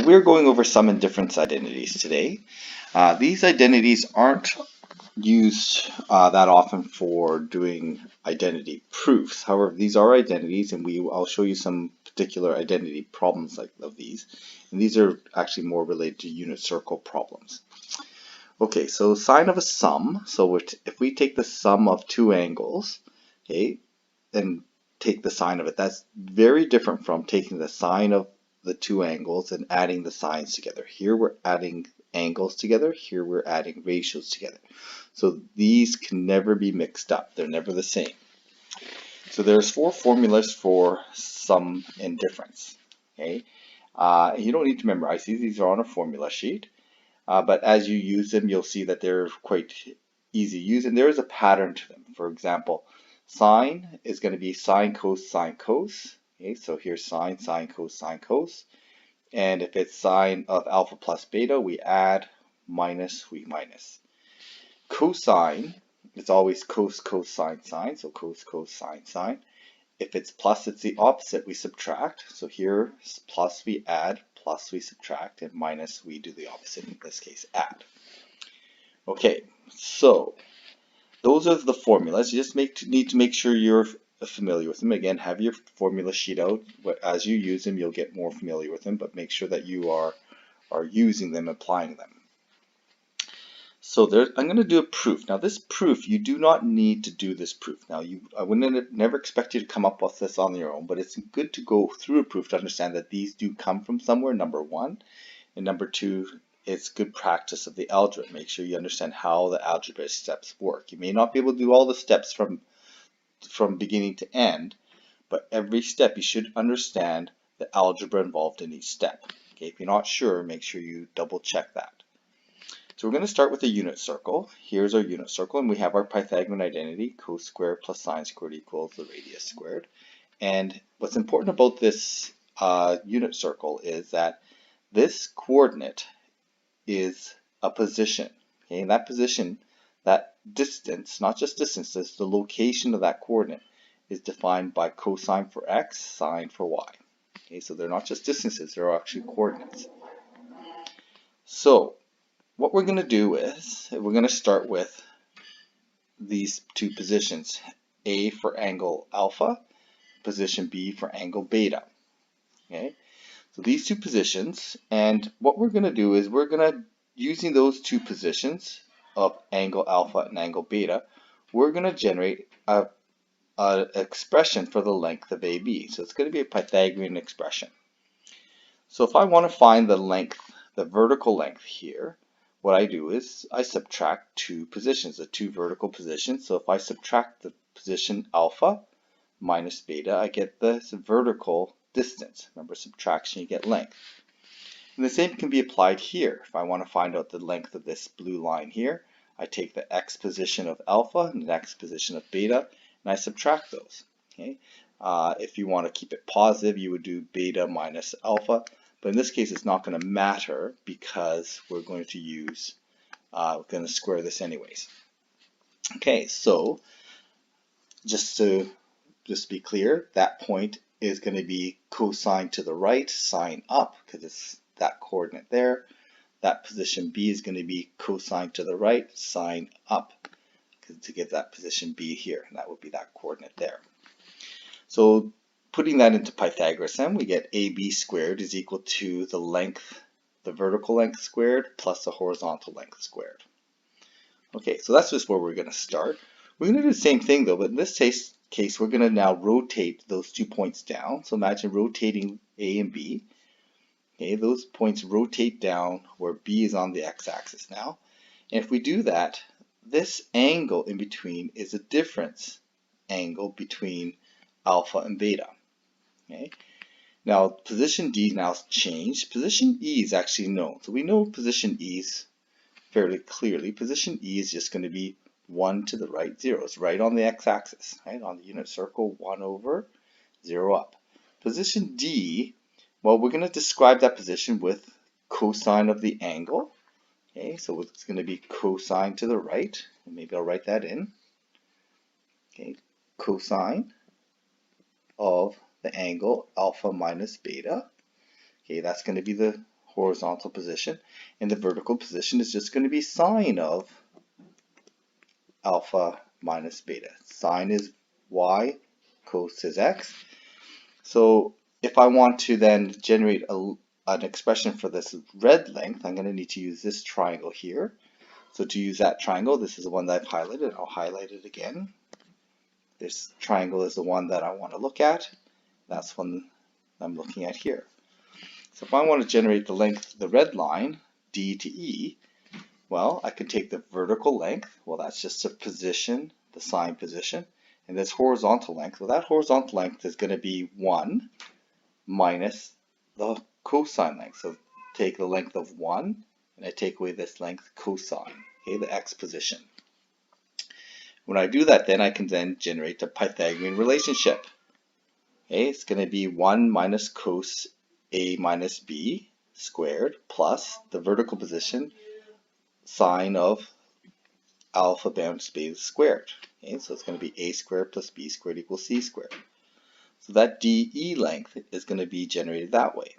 we're going over sum and difference identities today. These identities aren't used that often for doing identity proofs. However, these are identities, and I'll show you some particular identity problems of these. And these are actually more related to unit circle problems. Okay, so sine of a sum. So if we take the sum of two angles, okay, and take the sine of it, that's very different from taking the sine of the two angles and adding the sines together. Here we're adding angles together, here we're adding ratios together. So these can never be mixed up, they're never the same. So there's four formulas for sum and difference. Okay, you don't need to memorize these are on a formula sheet, but as you use them you'll see that they're quite easy to use, and there is a pattern to them. For example, sine is going to be sine, cos, sine, cos. Okay, so here's sine, sine, cos, sine, cos. And if it's sine of alpha plus beta, we add, minus, we minus. Cosine is always cos, cos, sine, sine. So cos, cos, sine, sine. If it's plus, it's the opposite. We subtract. So here, plus we add, plus we subtract, and minus we do the opposite. In this case, add. Okay, so those are the formulas. You just need to make sure you're familiar with them. Again, have your formula sheet out. As you use them, you'll get more familiar with them, but make sure that you are using them, applying them. So I'm going to do a proof. Now this proof, you do not need to do this proof. Now I wouldn't never expect you to come up with this on your own, but it's good to go through a proof to understand that these do come from somewhere, number one. And number two, it's good practice of the algebra. Make sure you understand how the algebra steps work. You may not be able to do all the steps from beginning to end, but every step you should understand the algebra involved in each step. Okay, if you're not sure, make sure you double check that. So we're going to start with a unit circle. Here's our unit circle, and we have our Pythagorean identity, cos squared plus sine squared equals the radius squared. And what's important about this unit circle is that this coordinate is a position. Okay, and that position, that distance, not just distance, it's the location of that coordinate, is defined by cosine for x, sine for y. Okay, so they're not just distances, they're actually coordinates. So what we're going to do is, we're going to start with these two positions, A for angle alpha, position B for angle beta. Okay, so these two positions, and what we're going to do is we're going to, using those two positions of angle alpha and angle beta, we're going to generate an expression for the length of AB. So it's going to be a Pythagorean expression. So if I want to find the length, the vertical length here, what I do is I subtract two positions, the two vertical positions. So if I subtract the position alpha minus beta, I get this vertical distance. Remember, subtraction, you get length. And the same can be applied here. If I want to find out the length of this blue line here, I take the x position of alpha and the x position of beta, and I subtract those. Okay? If you want to keep it positive, you would do beta minus alpha. But in this case, it's not going to matter because we're going to use, we're going to square this anyways. Okay, so just to be clear, that point is going to be cosine to the right, sine up, because it's that coordinate there. That position B is going to be cosine to the right, sine up, to get that position B here, and that would be that coordinate there. So putting that into Pythagoras, then we get AB squared is equal to the length, the vertical length squared plus the horizontal length squared. Okay, so that's just where we're going to start. We're going to do the same thing though, but in this case we're going to now rotate those 2 points down. So imagine rotating A and B. Okay, those points rotate down where B is on the x-axis now. And if we do that, this angle in between is a difference angle between alpha and beta. Okay. Now position D now changed. Position E is actually known. So we know position E is fairly clearly. Position E is just going to be 1 to the right, 0. It's right on the x-axis, right? On the unit circle, 1 over, 0 up. Position D, well, we're going to describe that position with cosine of the angle. Okay, so it's going to be cosine to the right. And maybe I'll write that in. Okay, cosine of the angle alpha minus beta. Okay, that's going to be the horizontal position, and the vertical position is just going to be sine of alpha minus beta. Sine is y, cos is x. So if I want to then generate an expression for this red length, I'm going to need to use this triangle here. So to use that triangle, this is the one that I've highlighted. I'll highlight it again. This triangle is the one that I want to look at. That's one I'm looking at here. So if I want to generate the length, the red line, D to E, well, I can take the vertical length. Well, that's just a position, the sine position. And this horizontal length, well, that horizontal length is going to be 1 minus the cosine length. So take the length of 1, and I take away this length cosine, okay, the x position. When I do that, then I can then generate the Pythagorean relationship. Okay, it's going to be 1 minus cos A minus B squared plus the vertical position sine of alpha minus beta squared. Okay, so it's going to be A squared plus B squared equals C squared. So that DE length is going to be generated that way.